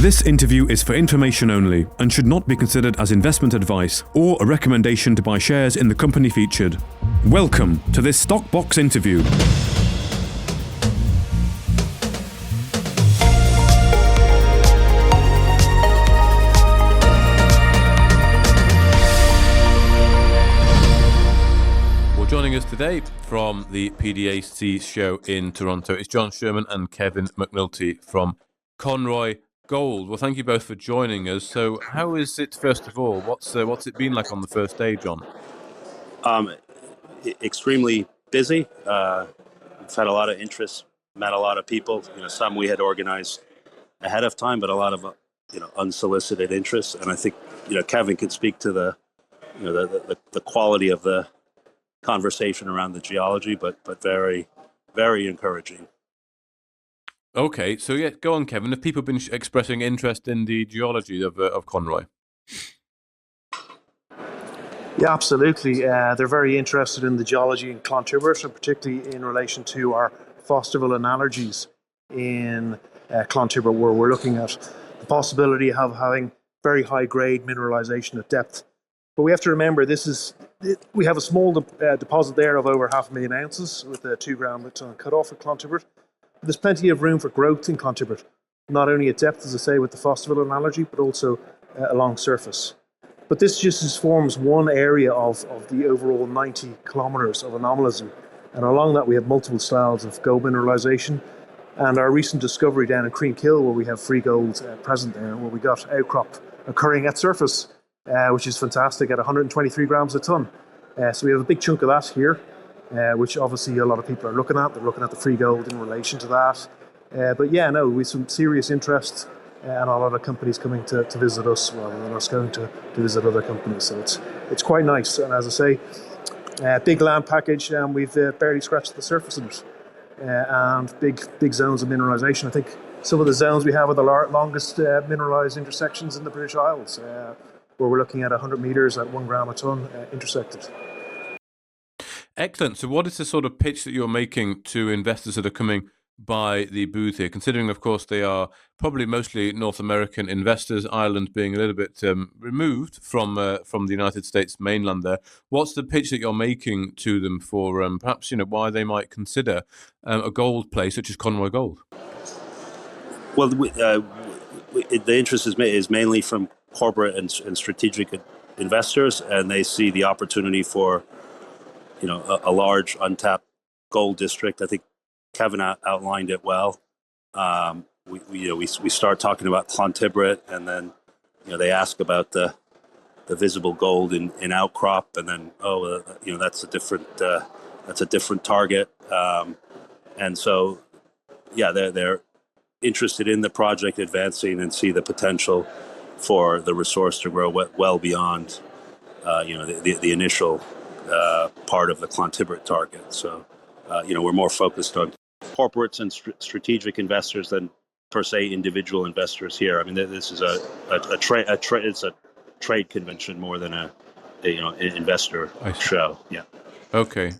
This interview is for information only and should not be considered as investment advice or a recommendation to buy shares in the company featured. Welcome to this StockBox interview. Joining us today from the PDAC show in Toronto is John Sherman and Kevin McNulty from Conroy Gold. Well, thank you both for joining us. So how is it, first of all, what's it been like on the first day, John? Extremely busy. We've had a lot of interest, met a lot of people. Some we had organized ahead of time, but a lot of unsolicited interest. And I think Kevin could speak to the quality of the conversation around the geology, but very, very encouraging. Okay, so yeah, go on, Kevin. Have people been expressing interest in the geology of Conroy? Yeah, absolutely. They're very interested in the geology in Clontibret, and particularly in relation to our Fosterville analogies in Clontibret, where we're looking at the possibility of having very high-grade mineralization at depth. But we have to remember, we have a small deposit there of over 500,000 ounces with a 2 gram per tonne cut-off at Clontibret. There's plenty of room for growth in Clontibret, not only at depth, as I say, with the Fosterville analogy, but also along surface. But this just forms one area of the overall 90 kilometres of anomalism. And along that, we have multiple styles of gold mineralisation. And our recent discovery down in Creamkill, where we have free gold present there, where we got outcrop occurring at surface, which is fantastic at 123 grams a tonne. So we have a big chunk of that here, which obviously a lot of people are looking at. They're looking at the free gold in relation to that. But yeah, no, we have some serious interest and a lot of companies coming to visit us rather than us going to visit other companies. So it's quite nice. And as I say, big land package, and we've barely scratched the surface of it. And big zones of mineralisation. I think some of the zones we have are the longest mineralised intersections in the British Isles, where we're looking at 100 metres at 1 gram a tonne intersected. Excellent. So what is the sort of pitch that you're making to investors that are coming by the booth here, considering, of course, they are probably mostly North American investors, Ireland being a little bit removed from the United States mainland there. What's the pitch that you're making to them for perhaps why they might consider a gold play such as Conroy Gold? Well, the interest is mainly from corporate and strategic investors, and they see the opportunity for a large untapped gold district. I think Kevin outlined it well. We start talking about Clontibret, and then they ask about the visible gold in outcrop, and then that's a different target. And so they're interested in the project advancing and see the potential for the resource to grow well beyond the initial part of the Clontibret target. So we're more focused on corporates and strategic investors than per se individual investors here. I mean, this is it's a trade convention more than a investor show. Yeah. Okay.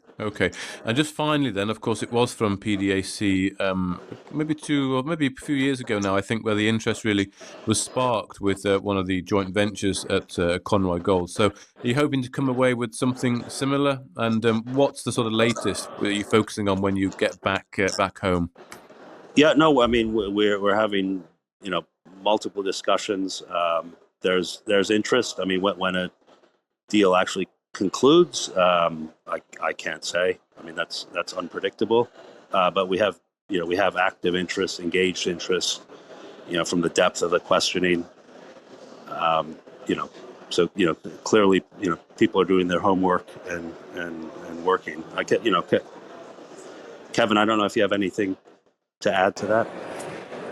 And just finally then, of course, it was from PDAC maybe a few years ago now, I think, where the interest really was sparked with one of the joint ventures at Conroy Gold. So are you hoping to come away with something similar? And what's the sort of latest that you're focusing on when you get back home? Yeah, no, I mean, we're having, multiple discussions. There's interest. I mean, when a deal actually concludes, I can't say. I mean, that's unpredictable. But we have active interest, engaged interest, from the depth of the questioning. So clearly, people are doing their homework and working. Kevin, I don't know if you have anything to add to that.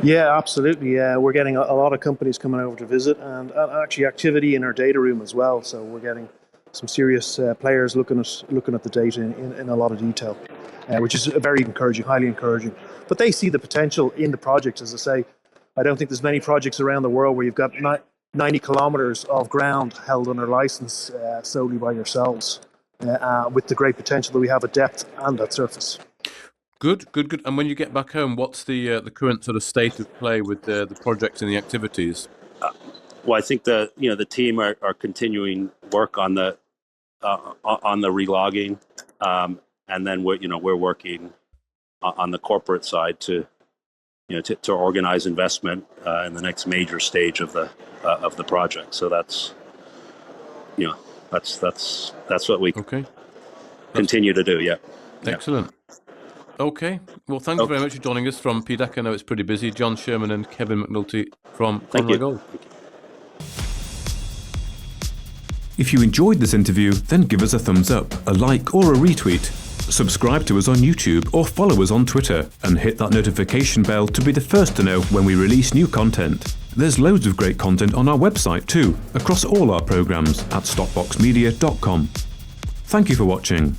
Yeah, absolutely. We're getting a lot of companies coming over to visit, and actually activity in our data room as well. So we're getting some serious players looking at the data in a lot of detail, which is very encouraging, highly encouraging. But they see the potential in the project. As I say, I don't think there's many projects around the world where you've got 90 kilometres of ground held under license solely by yourselves, with the great potential that we have at depth and at surface. Good. And when you get back home, what's the current sort of state of play with the projects and the activities? Well, I think the team are continuing work on the relogging, and then we're working on the corporate side to organize investment in the next major stage of the project. So that's what we continue to do. Yeah. Excellent. Okay. Well, thank you very much for joining us from PDAC. I know it's pretty busy. John Sherman and Kevin McNulty from Conroy Gold. If you enjoyed this interview, then give us a thumbs up, a like or a retweet. Subscribe to us on YouTube or follow us on Twitter and hit that notification bell to be the first to know when we release new content. There's loads of great content on our website too, across all our programs at stockboxmedia.com. Thank you for watching.